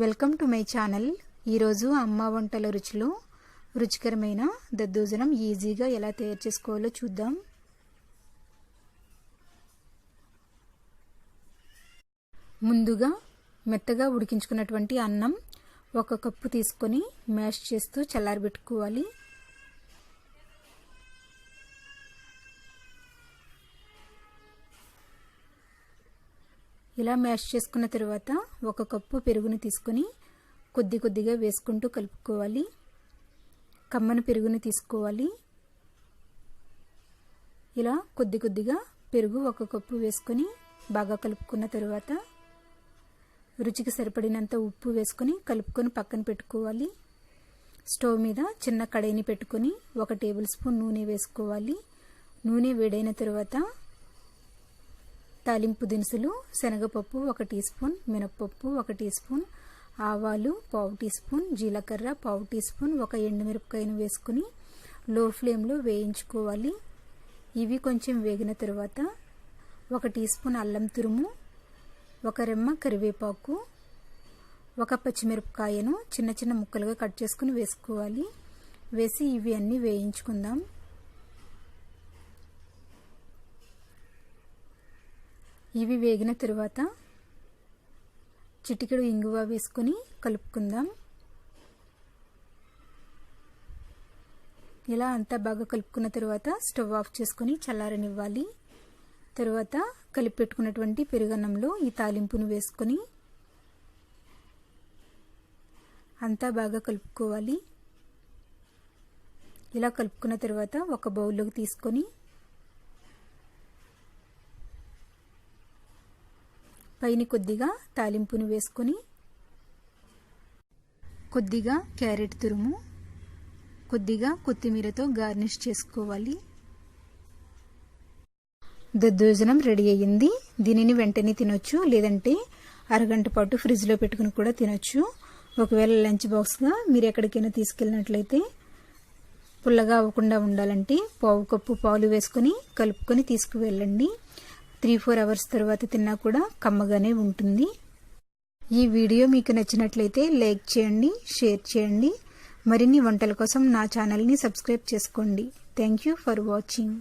Welcome to my channel. ఈరోజు అమ్మ వంటల రుచిలో రుచికరమైన దద్దోజనం ఈజీగా ఎలా తయారు చేసుకోవాలో చూద్దాం. ముందుగా మెత్తగా ఉడికించుకున్నటువంటి అన్నం 1 కప్పు తీసుకొని మ్యాష్ చేస్తూ చల్లారబెట్టుకోవాలి. ఇలా మ్యాష్ చేసుకున్న తర్వాత 1 కప్పు పెరుగుని తీసుకొని కొద్దిగా వేసుకుంటూ కలుపుకోవాలి. కమ్మని పెరుగుని తీసుకోవాలి. ఇలా కొద్దిగా పెరుగు 1 కప్పు వేసుకొని బాగా కలుపుకున్న తర్వాత రుచికి సరిపడినంత ఉప్పు వేసుకొని కలుపుకొని పక్కన పెట్టుకోవాలి. స్టవ్ మీద చిన్న కడాయిని పెట్టుకొని 1 టేబుల్ స్పూన్ నూనె వేసుకోవాలి. నూనె వేడైన తర్వాత తాలింపు దినుసులు శనగపప్పు 1 టీ స్పూన్, మినపప్పు 1 టీ స్పూన్, ఆవాలు 1/2 టీ స్పూన్, జీలకర్ర 1/2 టీ స్పూన్, 1 ఎండుమిరపకాయను వేసుకుని లో ఫ్లేమ్లో వేయించుకోవాలి. ఇవి కొంచెం వేగిన తర్వాత 1 టీ స్పూన్ అల్లం తురుము, 1 రెమ్మ కరివేపాకు, 1 పచ్చిమిరపకాయను చిన్న ముక్కలుగా కట్ చేసుకుని వేసుకోవాలి. వేసి ఇవి అన్నీ వేయించుకుందాం. ఇవి వేగిన తర్వాత చిటికెడు ఇంగువ వేసుకొని కలుపుకుందాం. ఇలా అంతా బాగా కలుపుకున్న తర్వాత స్టవ్ ఆఫ్ చేసుకొని చల్లారనివ్వాలి. తర్వాత కలిపి పెట్టుకున్నటువంటి పెరుగన్నంలో ఈ తాలింపును వేసుకొని అంతా బాగా కలుపుకోవాలి. ఇలా కలుపుకున్న తర్వాత ఒక బౌల్లోకి తీసుకొని పైన కొద్దిగా తాలింపును వేసుకొని కొద్దిగా క్యారెట్ తురుము, కొద్దిగా కొత్తిమీరతో గార్నిష్ చేసుకోవాలి. దద్దోజనం రెడీ అయ్యింది. దీనిని వెంటనే తినొచ్చు, లేదంటే అరగంట పాటు ఫ్రిడ్జ్లో పెట్టుకుని కూడా తినొచ్చు. ఒకవేళ లంచ్ బాక్స్గా మీరు ఎక్కడికైనా తీసుకెళ్ళినట్లయితే పుల్లగా అవ్వకుండా ఉండాలంటే 1/2 కప్పు పాలు వేసుకొని కలుపుకొని తీసుకువెళ్ళండి. 3-4 అవర్స్ తర్వాత తిన్నా కూడా కమ్మగానే ఉంటుంది. ఈ వీడియో మీకు నచ్చినట్లయితే లైక్ చేయండి, షేర్ చేయండి. మరిన్ని వంటల కోసం నా ఛానల్ని సబ్స్క్రైబ్ చేసుకోండి. Thank you for watching.